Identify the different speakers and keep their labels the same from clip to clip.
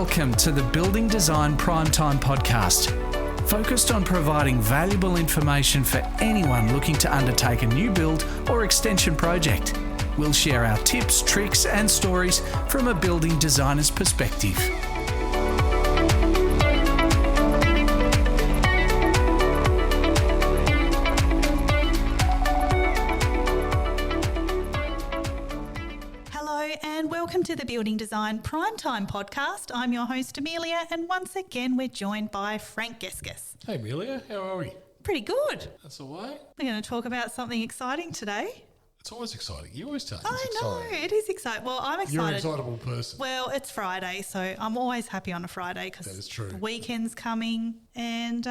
Speaker 1: Welcome to the Building Design Primetime Podcast, focused on providing valuable information for anyone looking to undertake a new build or extension project. We'll share our tips, tricks and stories from a building designer's perspective.
Speaker 2: Welcome to the Building Design Primetime Podcast. I'm your host, Amelia, and once again, we're joined by Frank Geskus.
Speaker 3: Hey, Amelia, how are we?
Speaker 2: Pretty good.
Speaker 3: That's all right.
Speaker 2: We're going to talk about something exciting today.
Speaker 3: It's always exciting. You always tell us
Speaker 2: I
Speaker 3: it's
Speaker 2: know,
Speaker 3: exciting.
Speaker 2: it is exciting. Well, I'm excited.
Speaker 3: You're an excitable person.
Speaker 2: Well, it's Friday, so I'm always happy on a Friday because
Speaker 3: That is true.
Speaker 2: the weekend's coming. And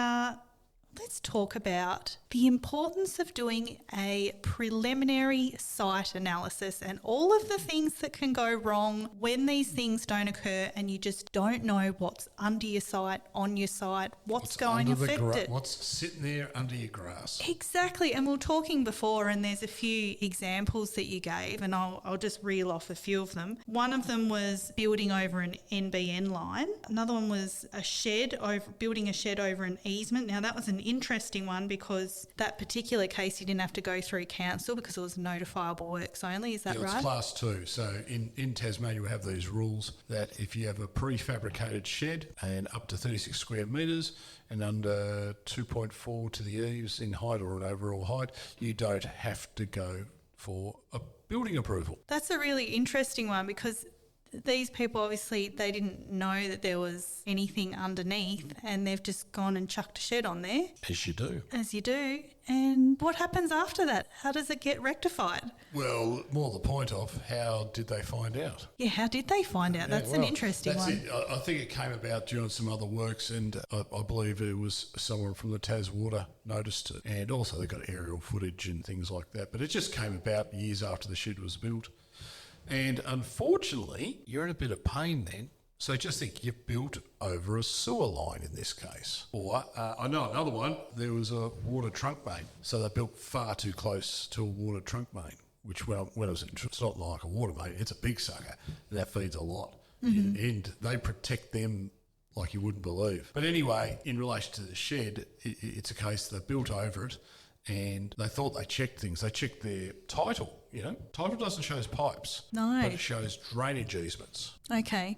Speaker 2: let's talk about the importance of doing a preliminary site analysis and all of the things that can go wrong when these things don't occur and you just don't know what's under your site, on your site, what's going to affect it.
Speaker 3: What's sitting there under your grass.
Speaker 2: Exactly. And we were talking before and there's a few examples that you gave and I'll just reel off a few of them. One of them was building over an NBN line. Another one was building a shed over an easement. Now that was an interesting one because that particular case you didn't have to go through council because it was notifiable works only. Is that right?
Speaker 3: It's class 2. So in Tasmania we have these rules that if you have a prefabricated shed and up to 36 square metres and under 2.4 to the eaves in height or an overall height, you don't have to go for a building approval.
Speaker 2: That's a really interesting one because these people obviously they didn't know that there was anything underneath and they've just gone and chucked a shed on there.
Speaker 3: As you do.
Speaker 2: As you do. And what happens after that? How does it get rectified?
Speaker 3: Well, more the point of how did they find out?
Speaker 2: Yeah, how did they find out? That's an interesting one.
Speaker 3: It. I think it came about during some other works and I believe it was someone from the Tas Water noticed it. And also they got aerial footage and things like that. But it just came about years after the shed was built. And unfortunately, you're in a bit of pain then. So just think you've built over a sewer line in this case. Or I know another one, there was a water trunk main. So they built far too close to a water trunk main, which it's not like a water main, it's a big sucker. And that feeds a lot. Mm-hmm. And they protect them like you wouldn't believe. But anyway, in relation to the shed, it's a case they built over it. And they thought they checked things. They checked their title, Title doesn't show pipes.
Speaker 2: No.
Speaker 3: But it shows drainage easements.
Speaker 2: Okay.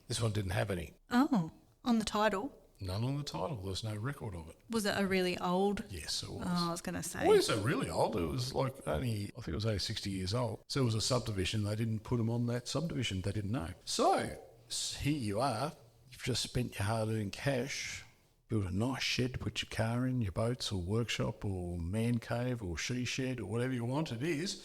Speaker 3: This one didn't have any.
Speaker 2: Oh, on the title?
Speaker 3: None on the title. There was no record of it.
Speaker 2: Was it a really old?
Speaker 3: Yes, it was.
Speaker 2: Oh, I was going to say.
Speaker 3: Well, it's really old. It was I think it was only 60 years old. So it was a subdivision. They didn't put them on that subdivision. They didn't know. So here you are. You've just spent your hard-earned cash, built a nice shed to put your car in, your boats or workshop or man cave or she shed or whatever you want it is,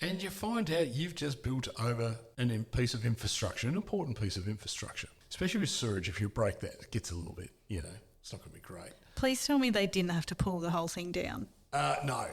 Speaker 3: and you find out you've just built over a piece of infrastructure, an important piece of infrastructure. Especially with sewage, if you break that, it gets a little bit, it's not going to be great.
Speaker 2: Please tell me they didn't have to pull the whole thing down.
Speaker 3: No.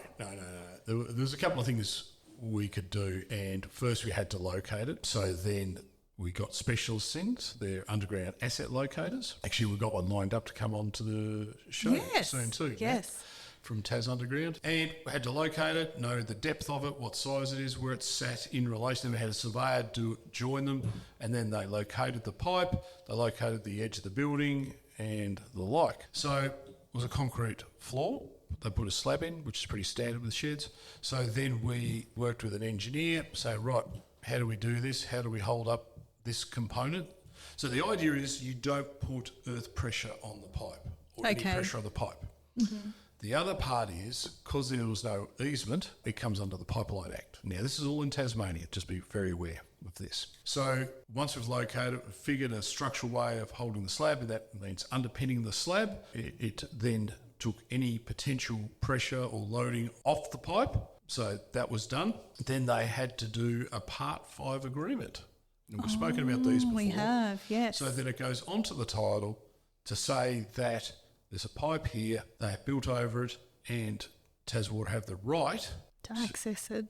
Speaker 3: There was a couple of things we could do, and first we had to locate it. So then we got specialists in, they're underground asset locators. Actually, we've got one lined up to come on to the show soon too.
Speaker 2: Yes.
Speaker 3: From Tas Underground. And we had to locate it, know the depth of it, what size it is, where it's sat in relation. We had a surveyor join them, and then they located the pipe, they located the edge of the building and the like. So it was a concrete floor. They put a slab in, which is pretty standard with sheds. So then we worked with an engineer, say, right, how do we do this? How do we hold up this component? So the idea is you don't put earth pressure on the pipe or any pressure on the pipe. Mm-hmm. The other part is, because there was no easement, it comes under the Pipeline Act. Now, this is all in Tasmania, just be very aware of this. So once we've located it, we've figured a structural way of holding the slab, and that means underpinning the slab. It then took any potential pressure or loading off the pipe. So that was done. Then they had to do a Part 5 agreement. And we've spoken about these before.
Speaker 2: We have, yes.
Speaker 3: So then it goes onto the title to say that there's a pipe here, they have built over it, and Tas Water have the right
Speaker 2: to access it.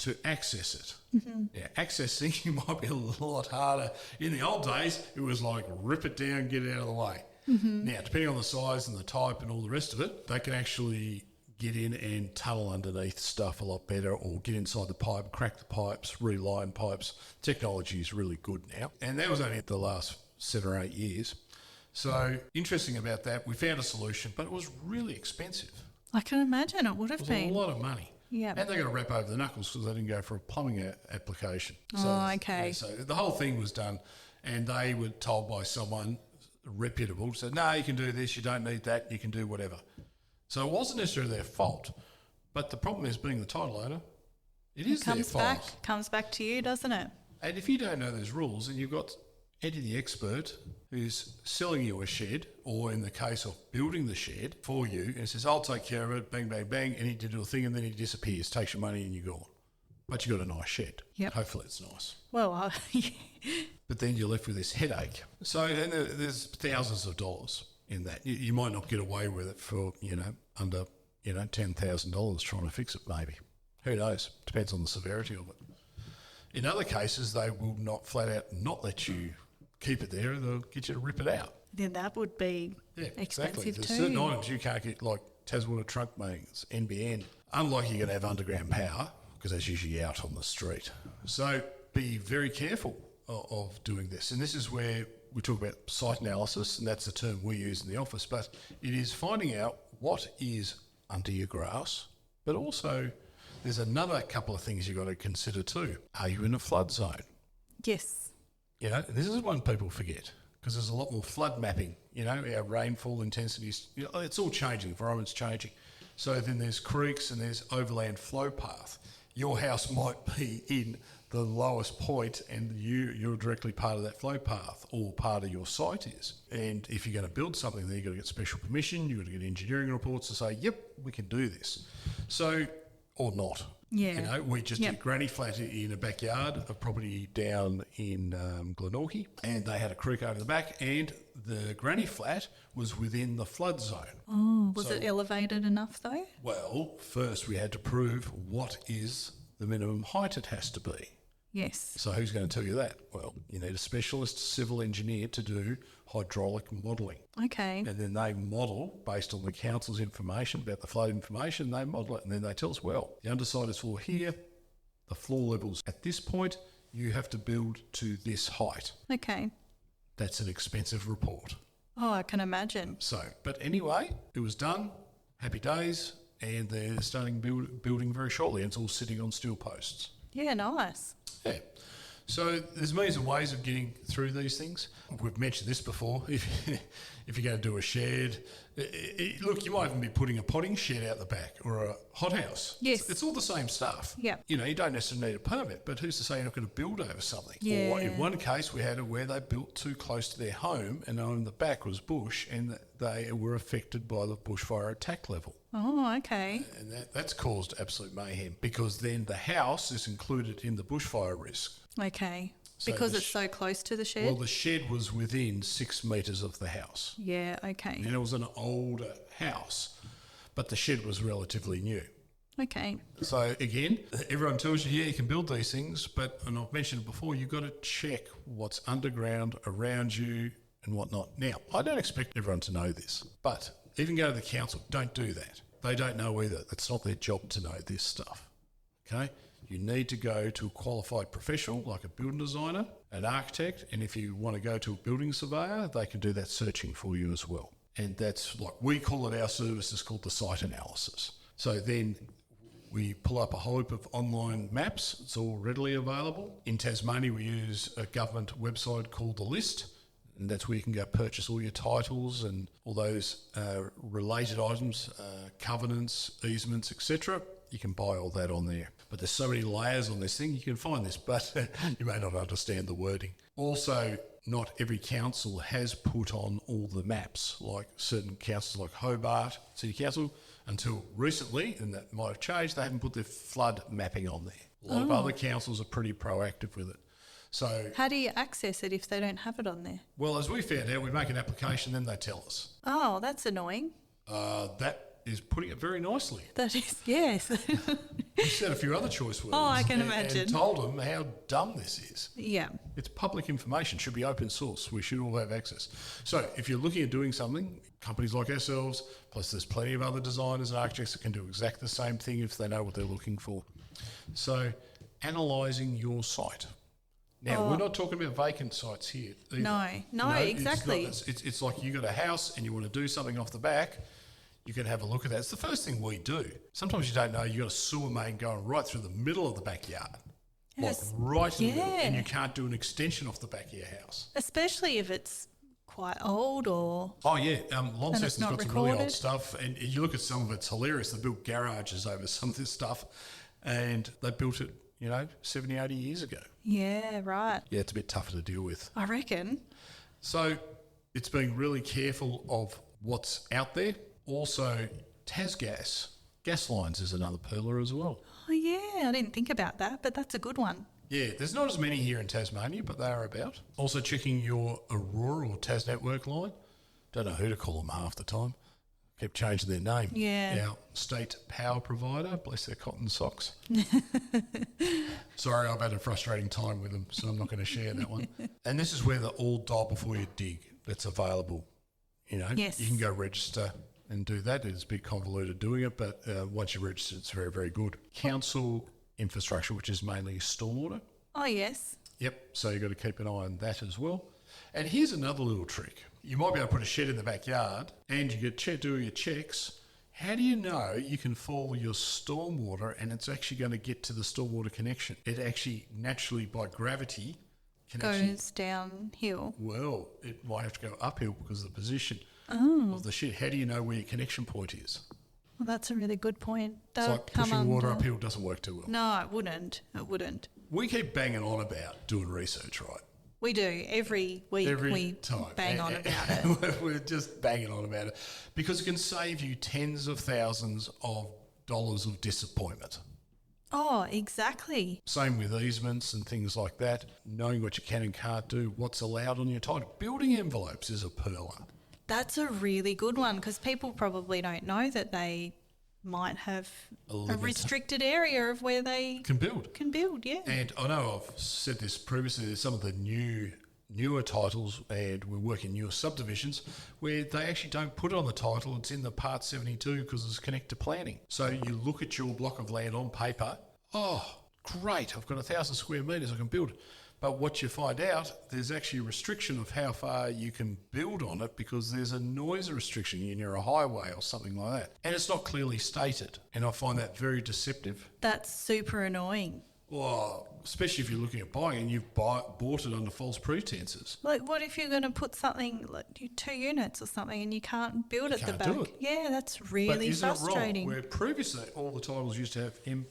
Speaker 3: Mm-hmm. Yeah, accessing might be a lot harder. In the old days, it was like rip it down, get it out of the way. Mm-hmm. Now, depending on the size and the type and all the rest of it, they can actually get in and tunnel underneath stuff a lot better, or get inside the pipe, crack the pipes, reline pipes. Technology is really good now. And that was only the last 7 or 8 years. So interesting about that, we found a solution, but it was really expensive.
Speaker 2: I can imagine it would have
Speaker 3: It was
Speaker 2: been.
Speaker 3: a lot of money.
Speaker 2: Yeah.
Speaker 3: And they got to wrap over the knuckles because they didn't go for a plumbing application.
Speaker 2: Okay.
Speaker 3: Yeah, so the whole thing was done, and they were told by someone reputable, said, no, you can do this, you don't need that, you can do whatever. So it wasn't necessarily their fault, but the problem is being the title owner, it is their fault.
Speaker 2: Comes back to you, doesn't it?
Speaker 3: And if you don't know those rules and you've got Eddie the expert who's selling you a shed, or in the case of building the shed for you, and says, I'll take care of it, bang, bang, bang, and he did a thing and then he disappears, takes your money and you're gone. But you've got a nice shed.
Speaker 2: Yep.
Speaker 3: Hopefully it's nice.
Speaker 2: Well,
Speaker 3: But then you're left with this headache. So and there's thousands of dollars in that. You might not get away with it for, under, $10,000 trying to fix it maybe. Who knows? Depends on the severity of it. In other cases, they will not flat out not let you keep it there. They'll get you to rip it out.
Speaker 2: then that would be expensive
Speaker 3: There's
Speaker 2: too.
Speaker 3: certain items you can't get, like Taswater trunk mains, NBN. Unlike you're going to have underground power, because that's usually out on the street. So be very careful of doing this. And this is where we talk about site analysis, and that's the term we use in the office, but it is finding out what is under your grass, but also there's another couple of things you've got to consider too. Are you in a flood zone?
Speaker 2: Yes.
Speaker 3: This is one people forget, because there's a lot more flood mapping. Our rainfall intensities, it's all changing, the environment's changing. So then there's creeks and there's overland flow path. Your house might be in the lowest point and you're directly part of that flow path, or part of your site is. And if you're going to build something, then you've got to get special permission, you've got to get engineering reports to say, yep, we can do this. So, or not.
Speaker 2: Yeah.
Speaker 3: We just did granny flat in a backyard, a property down in Glenorchy, and they had a creek over the back, and the granny flat was within the flood zone.
Speaker 2: Oh, was it elevated enough though?
Speaker 3: Well, first we had to prove what is the minimum height it has to be.
Speaker 2: Yes.
Speaker 3: So who's going to tell you that? Well, you need a specialist civil engineer to do hydraulic modelling.
Speaker 2: Okay.
Speaker 3: And then they model based on the council's information about the flood information, they model it, and then they tell us, well, the underside is floor here, the floor level's at this point, you have to build to this height.
Speaker 2: Okay.
Speaker 3: That's an expensive report.
Speaker 2: Oh, I can imagine.
Speaker 3: So, but anyway, it was done, happy days, and they're starting building very shortly, and it's all sitting on steel posts.
Speaker 2: Yeah, nice.
Speaker 3: Yeah. So there's means and ways of getting through these things. We've mentioned this before. If you're going to do a shed, look, you might even be putting a potting shed out the back, or a hothouse.
Speaker 2: Yes.
Speaker 3: It's all the same stuff.
Speaker 2: Yeah.
Speaker 3: You don't necessarily need a permit, but who's to say you're not going to build over something?
Speaker 2: Yeah.
Speaker 3: Or in one case, we had it where they built too close to their home, and on the back was bush, and they were affected by the bushfire attack level.
Speaker 2: Oh, okay.
Speaker 3: And that's caused absolute mayhem, because then the house is included in the bushfire risk.
Speaker 2: Okay.
Speaker 3: So
Speaker 2: Because it's so close to the shed?
Speaker 3: Well, the shed was within 6 metres of the house.
Speaker 2: Yeah, okay.
Speaker 3: And it was an older house, but the shed was relatively new.
Speaker 2: Okay.
Speaker 3: So again, everyone tells you, yeah, you can build these things, and I've mentioned it before, you've got to check what's underground, around you and whatnot. Now, I don't expect everyone to know this, but even go to the council, don't do that. They don't know either. It's not their job to know this stuff, okay? You need to go to a qualified professional like a building designer, an architect, and if you want to go to a building surveyor, they can do that searching for you as well. And that's like, we call it, our service is called the site analysis. So then we pull up a whole heap of online maps. It's all readily available. In Tasmania, we use a government website called The List, and that's where you can go purchase all your titles and all those related items, covenants, easements, etc. You can buy all that on there. But there's so many layers on this thing, you can find this, but you may not understand the wording. Also, not every council has put on all the maps, like certain councils like Hobart City Council, until recently, and that might have changed, they haven't put their flood mapping on there. A lot of other councils are pretty proactive with it. So,
Speaker 2: how do you access it if they don't have it on there?
Speaker 3: well, as we found out, we make an application, then they tell us.
Speaker 2: Oh, that's annoying.
Speaker 3: That is putting it very nicely.
Speaker 2: That is, yes.
Speaker 3: We said a few other choice words.
Speaker 2: Oh, I can imagine.
Speaker 3: And told them how dumb this is.
Speaker 2: Yeah.
Speaker 3: It's public information, should be open source. We should all have access. So if you're looking at doing something, companies like ourselves, plus there's plenty of other designers and architects that can do exactly the same thing if they know what they're looking for. So analysing your site. Now, we're not talking about vacant sites here either.
Speaker 2: No, exactly.
Speaker 3: It's like you got a house and you want to do something off the back, you can have a look at that. It's the first thing we do. Sometimes you don't know you got a sewer main going right through the middle of the backyard.
Speaker 2: Yes.
Speaker 3: Like right in the middle, and you can't do an extension off the back of your house.
Speaker 2: Especially if it's quite old or...
Speaker 3: Oh, yeah. Launceston's got
Speaker 2: not
Speaker 3: some really old
Speaker 2: recorded.
Speaker 3: stuff, and you look at some of it's hilarious. They built garages over some of this stuff, and they built it, 70, 80 years ago.
Speaker 2: Yeah, right.
Speaker 3: Yeah, it's a bit tougher to deal with.
Speaker 2: I reckon.
Speaker 3: So it's being really careful of what's out there. Also, gas lines is another peeler as well.
Speaker 2: Oh, yeah, I didn't think about that, but that's a good one.
Speaker 3: Yeah, there's not as many here in Tasmania, but they are about. Also checking your Aurora or Tas Network line. Don't know who to call them half the time. Keep changing their name.
Speaker 2: Yeah.
Speaker 3: Our state power provider, bless their cotton socks. Sorry, I've had a frustrating time with them, so I'm not going to share that one. And this is where the all die before you dig that's available.
Speaker 2: Yes.
Speaker 3: You can go register and do that. It's a bit convoluted doing it, but once you register, it's very, very good. Council infrastructure, which is mainly stormwater.
Speaker 2: Oh, yes.
Speaker 3: Yep, so you've got to keep an eye on that as well. And here's another little trick. You might be able to put a shed in the backyard and you get do your checks. How do you know you can follow your stormwater and it's actually going to get to the stormwater connection? It actually naturally, by gravity,
Speaker 2: Goes downhill.
Speaker 3: Well, it might have to go uphill because of the position of the shed. How do you know where your connection point is?
Speaker 2: Well, that's a really good point.
Speaker 3: It's like pushing water uphill doesn't work too well.
Speaker 2: No, it wouldn't. It wouldn't.
Speaker 3: We keep banging on about doing research, right?
Speaker 2: We do. Every week we
Speaker 3: time.
Speaker 2: bang on about it.
Speaker 3: We're just banging on about it because it can save you tens of thousands of dollars of disappointment.
Speaker 2: Oh, exactly.
Speaker 3: Same with easements and things like that. Knowing what you can and can't do, what's allowed on your title. Building envelopes is a pearler.
Speaker 2: That's a really good one because people probably don't know that they might have a restricted area of where they
Speaker 3: can build.
Speaker 2: Yeah.
Speaker 3: And I know I've said this previously, there's some of the newer titles and we're working newer subdivisions where they actually don't put it on the title, it's in the Part 72 because it's connected to planning. So you look at your block of land on paper, oh, great, I've got 1,000 square metres I can build. But what you find out, there's actually a restriction of how far you can build on it because there's a noise restriction near a highway or something like that. And it's not clearly stated. And I find that very deceptive.
Speaker 2: That's super annoying.
Speaker 3: Well, especially if you're looking at buying and you've bought it under false pretenses.
Speaker 2: Like, what if you're going to put something, like 2 units or something, and you can't build at the back?
Speaker 3: Do it.
Speaker 2: Yeah, that's really frustrating.
Speaker 3: It wrong? Where previously all the titles used to have, in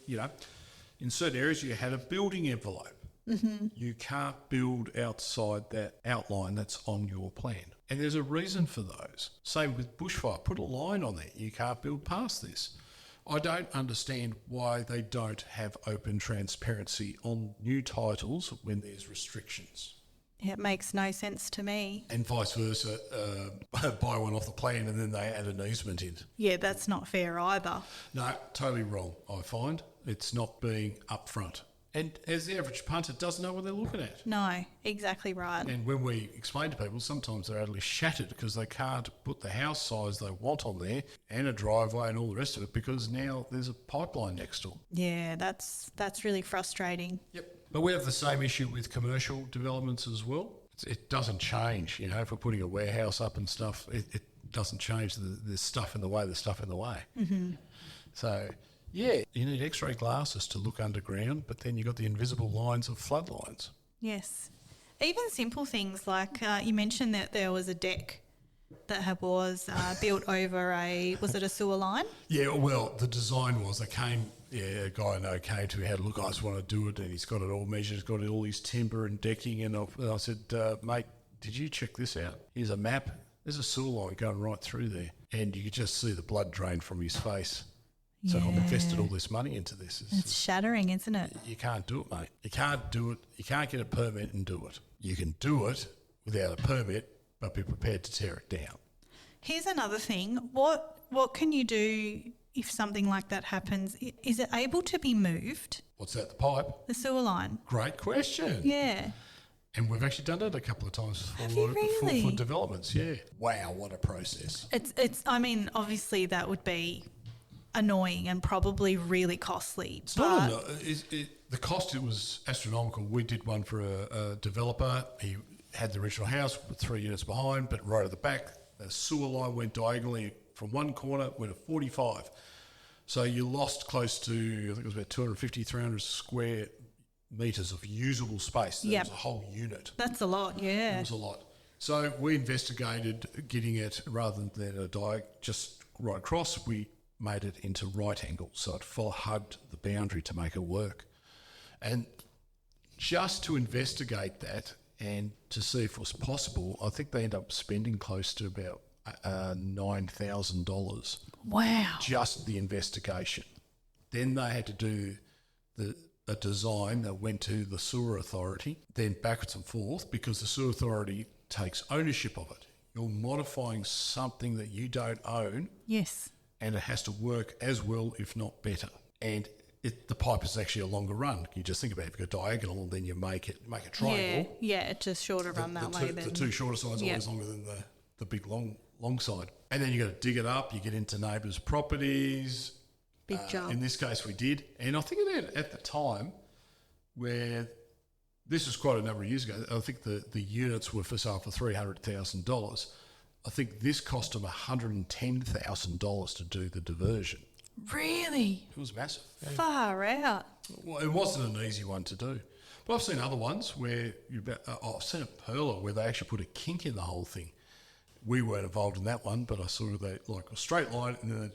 Speaker 3: certain areas you had a building envelope. Mm-hmm. You can't build outside that outline that's on your plan. And there's a reason for those. Same with bushfire. Put a line on there. You can't build past this. I don't understand why they don't have open transparency on new titles when there's restrictions.
Speaker 2: It makes no sense to me.
Speaker 3: And vice versa, buy one off the plan and then they add an easement in.
Speaker 2: Yeah, that's not fair either.
Speaker 3: No, totally wrong, I find. It's not being upfront. And as the average punter doesn't know what they're looking at.
Speaker 2: No, exactly right.
Speaker 3: And when we explain to people, sometimes they're utterly shattered because they can't put the house size they want on there and a driveway and all the rest of it because now there's a pipeline next door.
Speaker 2: Yeah, that's really frustrating.
Speaker 3: Yep. But we have the same issue with commercial developments as well. It doesn't change, if we're putting a warehouse up and stuff, it doesn't change the stuff in the way, Mm-hmm. So... yeah, you need X-ray glasses to look underground, but then you've got the invisible lines of flood lines.
Speaker 2: Yes. Even simple things like you mentioned that there was a deck that was built over was it a sewer line? Yeah,
Speaker 3: well, the design was, a guy I know came to me, had a look, I just want to do it, and he's got it all measured, he's got all his timber and decking, and I said, mate, did you check this out? Here's a map, there's a sewer line going right through there, and you could just see the blood drain from his face. So I've invested all this money into this.
Speaker 2: It's shattering, isn't it?
Speaker 3: You can't do it, mate. You can't do it. You can't get a permit and do it. You can do it without a permit, but be prepared to tear it down.
Speaker 2: Here's another thing. What can you do if something like that happens? Is it able to be moved?
Speaker 3: What's that, the pipe?
Speaker 2: The sewer line.
Speaker 3: Great question.
Speaker 2: Yeah.
Speaker 3: And we've actually done it a couple of times for developments, yeah. Wow, what a process.
Speaker 2: It's. I mean, obviously that would be annoying and probably really costly.
Speaker 3: It's not the cost, it was astronomical. We did one for a developer. He had the original house with 3 units behind, but right at the back, the sewer line went diagonally from one corner, went to 45. So you lost close to, I think it was about 250, 300 square metres of usable space. That was a whole unit.
Speaker 2: That's a lot, yeah.
Speaker 3: It was a lot. So we investigated getting it, rather than just right across, we made it into right angles. So it hugged the boundary to make it work. And just to investigate that and to see if it was possible, I think they ended up spending close to about $9,000.
Speaker 2: Wow.
Speaker 3: Just the investigation. Then they had to do a design that went to the sewer authority, then backwards and forth, because the sewer authority takes ownership of it. You're modifying something that you don't own.
Speaker 2: Yes. And
Speaker 3: it has to work as well, if not better. And the pipe is actually a longer run. You just think about it. If you've got diagonal, then you make a triangle.
Speaker 2: Yeah, it's a shorter run that way.
Speaker 3: The two shorter sides are always longer than the big long side. And then you got to dig it up. You get into neighbours' properties.
Speaker 2: Big job.
Speaker 3: In this case, we did. And I think at the time, where this was quite a number of years ago, I think the units were for sale for $300,000. I think this cost them $110,000 to do the diversion.
Speaker 2: Really?
Speaker 3: It was massive. Yeah.
Speaker 2: Far out.
Speaker 3: Well, it wasn't an easy one to do. But I've seen other ones where I've seen a perler where they actually put a kink in the whole thing. We weren't involved in that one, but I saw they like a straight line, and then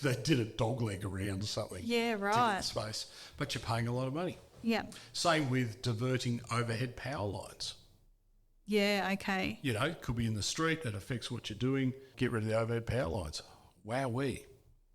Speaker 3: they did a dog leg around or something.
Speaker 2: Yeah, right.
Speaker 3: Space, but you're paying a lot of money.
Speaker 2: Yeah.
Speaker 3: Same with diverting overhead power lines.
Speaker 2: Yeah. Okay.
Speaker 3: You know, it could be in the street. That affects what you're doing. Get rid of the overhead power lines. Wowee.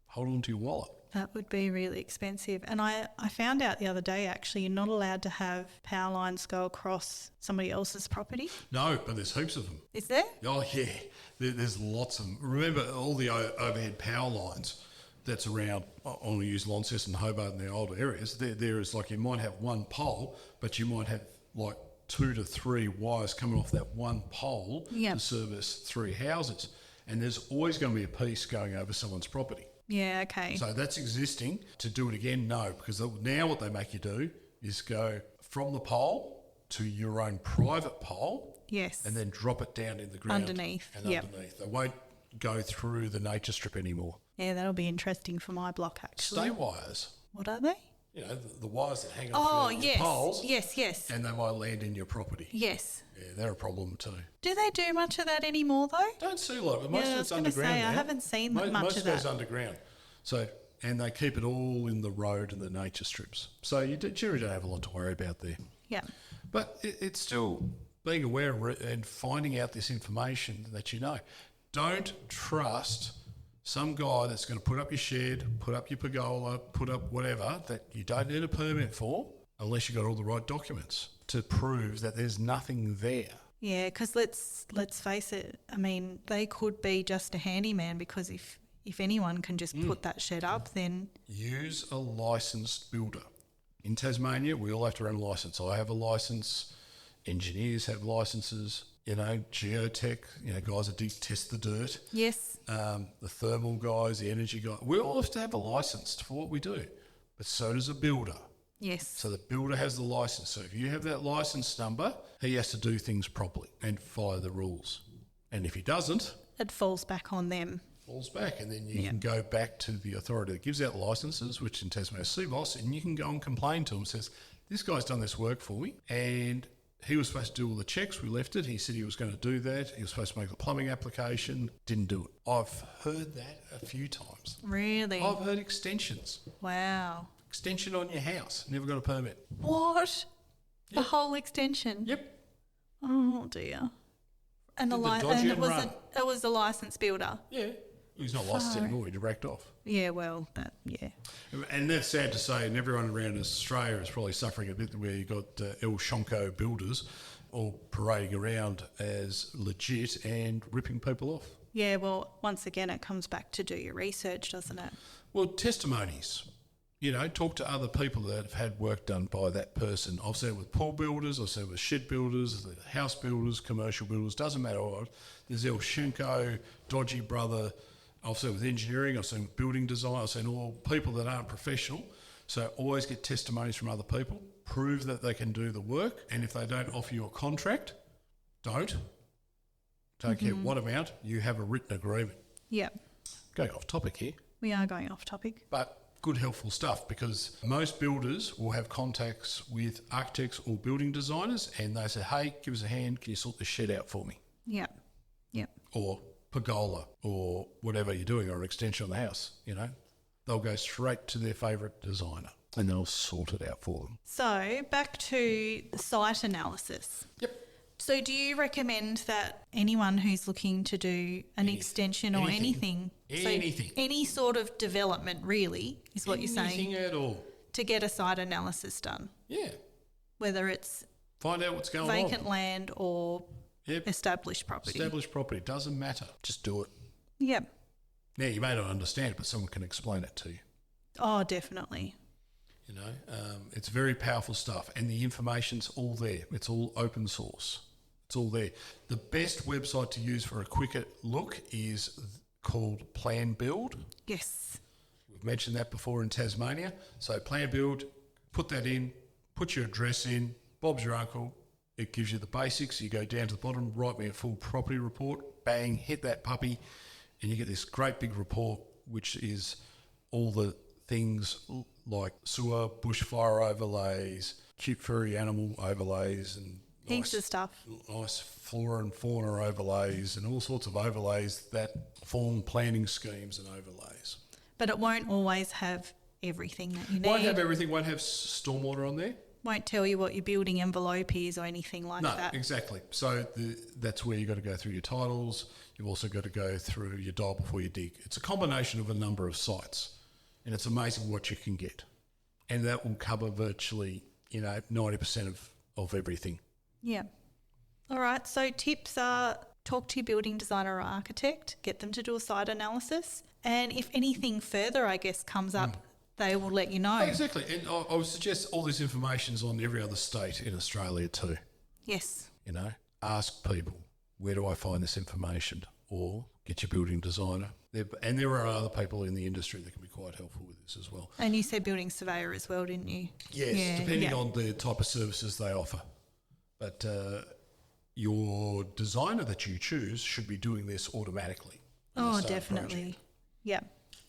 Speaker 3: Hold on to your wallet.
Speaker 2: That would be really expensive. And I found out the other day, actually, you're not allowed to have power lines go across somebody else's property.
Speaker 3: No, but there's heaps of them.
Speaker 2: Is there?
Speaker 3: Oh, yeah. There's lots of them. Remember, all the overhead power lines that's around, I want to use Launceston and Hobart and the older areas, there is like, you might have one pole, but you might have like 2 to 3 wires coming off that one pole to service 3 houses. And there's always going to be a piece going over someone's property.
Speaker 2: Yeah, okay.
Speaker 3: So that's existing. To do it again, no, because now what they make you do is go from the pole to your own private pole.
Speaker 2: Yes.
Speaker 3: And then drop it down in the ground.
Speaker 2: Underneath.
Speaker 3: Underneath. They won't go through the nature strip anymore.
Speaker 2: Yeah, that'll be interesting for my block, actually.
Speaker 3: Stay wires.
Speaker 2: What are they?
Speaker 3: You know, the wires that hang off your poles.
Speaker 2: Yes.
Speaker 3: And they might land in your property.
Speaker 2: Yes.
Speaker 3: Yeah, they're a problem too.
Speaker 2: Do they do much of that anymore, though?
Speaker 3: Don't see a lot. Most of it's
Speaker 2: I
Speaker 3: underground now.
Speaker 2: I haven't seen much of
Speaker 3: Most
Speaker 2: that.
Speaker 3: goes underground. So, and they keep it all in the road and the nature strips. So you generally don't have a lot to worry about there.
Speaker 2: Yeah.
Speaker 3: But it's still being aware and finding out this information that you know. Don't trust some guy that's going to put up your shed, put up your pergola, put up whatever that you don't need a permit for unless you've got all the right documents to prove that there's nothing there.
Speaker 2: Yeah, because let's face it. I mean, they could be just a handyman, because if anyone can just put that shed up, then...
Speaker 3: Use a licensed builder. In Tasmania, we all have to run a licence. I have a licence. Engineers have licences. You know, geotech, guys that test the dirt.
Speaker 2: Yes.
Speaker 3: The thermal guys, the energy guys. We all have to have a licence for what we do. But so does a builder.
Speaker 2: Yes.
Speaker 3: So the builder has the licence. So if you have that licence number, he has to do things properly and follow the rules. And if he doesn't...
Speaker 2: It falls back on them.
Speaker 3: Falls back, and then you can go back to the authority that gives out licences, which in Tasmania is CBOS, and you can go and complain to him. Says, this guy's done this work for me, and he was supposed to do all the checks. We left it. He said he was going to do that. He was supposed to make the plumbing application. Didn't do it. I've heard that a few times.
Speaker 2: Really?
Speaker 3: I've heard extensions.
Speaker 2: Wow.
Speaker 3: Extension on your house. Never got a permit.
Speaker 2: What? Yep. The whole extension?
Speaker 3: Yep.
Speaker 2: Oh dear. And it was the licensed builder.
Speaker 3: Yeah. He's not licensed anymore. He racked off.
Speaker 2: Yeah, well,
Speaker 3: And that's sad to say, and everyone around Australia is probably suffering a bit, where you've got El Shonko builders all parading around as legit and ripping people off.
Speaker 2: Yeah, well, once again, it comes back to do your research, doesn't it?
Speaker 3: Well, testimonies. Talk to other people that have had work done by that person. I've seen it with pool builders, I've seen it with shed builders, house builders, commercial builders, doesn't matter what. There's El Shonko, dodgy brother, I've seen with engineering, I've seen with building design, I've seen all people that aren't professional. So always get testimonies from other people, prove that they can do the work, and if they don't offer you a contract, don't care what amount, you have a written agreement.
Speaker 2: Yep.
Speaker 3: Going off topic here.
Speaker 2: We are going off topic.
Speaker 3: But good, helpful stuff, because most builders will have contacts with architects or building designers, and they say, hey, give us a hand, can you sort this shed out for me?
Speaker 2: Yep. Yep.
Speaker 3: Or pergola, or whatever you're doing, or an extension on the house, you know. They'll go straight to their favourite designer and they'll sort it out for them.
Speaker 2: So back to the site analysis.
Speaker 3: Yep.
Speaker 2: So do you recommend that anyone who's looking to do an extension or anything, so any sort of development really is what you're saying?
Speaker 3: Anything at all.
Speaker 2: To get a site analysis done?
Speaker 3: Yeah.
Speaker 2: Whether it's
Speaker 3: find out what's going on.
Speaker 2: Vacant land or established property.
Speaker 3: Established property, doesn't matter. Just do it.
Speaker 2: Yep.
Speaker 3: Now, you may not understand it, but someone can explain it to you.
Speaker 2: Oh, definitely.
Speaker 3: You know, it's very powerful stuff, and the information's all there. It's all open source. It's all there. The best website to use for a quicker look is called Plan Build.
Speaker 2: Yes.
Speaker 3: We've mentioned that before in Tasmania. So Plan Build, put that in, put your address in, Bob's your uncle. It gives you the basics. You go down to the bottom, write me a full property report, bang, hit that puppy, and you get this great big report, which is all the things like sewer, bushfire overlays, cute furry animal overlays, and
Speaker 2: heaps of stuff.
Speaker 3: Nice flora and fauna overlays, and all sorts of overlays that form planning schemes and overlays.
Speaker 2: But it won't always have everything that you need.
Speaker 3: Won't have everything, won't have stormwater on there.
Speaker 2: Won't tell you what your building envelope is or anything like that.
Speaker 3: No, exactly. So that's where you've got to go through your titles. You've also got to go through your dial before you dig. It's a combination of a number of sites, and it's amazing what you can get. And that will cover virtually, 90% of everything.
Speaker 2: Yeah. All right. So tips are talk to your building designer or architect, get them to do a site analysis. And if anything further, I guess, comes up, they will let you know.
Speaker 3: Exactly. And I would suggest all this information's on every other state in Australia too.
Speaker 2: Yes.
Speaker 3: Ask people, where do I find this information? Or get your building designer. And there are other people in the industry that can be quite helpful with this as well.
Speaker 2: And you said building surveyor as well, didn't you?
Speaker 3: Yes, depending on the type of services they offer. But your designer that you choose should be doing this automatically.
Speaker 2: Oh, definitely. Yeah.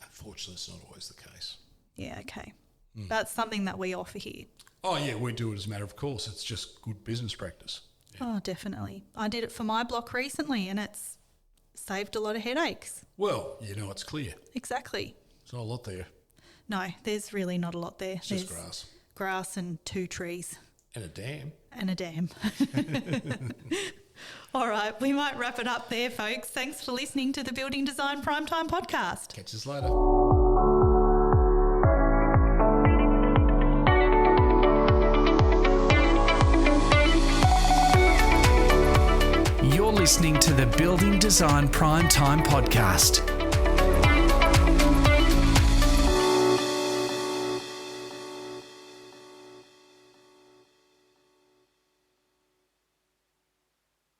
Speaker 3: Unfortunately, it's not always the case.
Speaker 2: Yeah, okay. That's something that we offer here.
Speaker 3: Oh, yeah, we do it as a matter of course. It's just good business practice. Yeah.
Speaker 2: Oh, definitely. I did it for my block recently and it's saved a lot of headaches.
Speaker 3: Well, it's clear.
Speaker 2: Exactly.
Speaker 3: There's not a lot there.
Speaker 2: No, there's really not a lot there.
Speaker 3: It's just grass.
Speaker 2: Grass and 2 trees.
Speaker 3: And a dam.
Speaker 2: And a dam. All right, we might wrap it up there, folks. Thanks for listening to the Building Design Primetime Podcast.
Speaker 3: Catch us later.
Speaker 1: You're listening to the Building Design Primetime Podcast.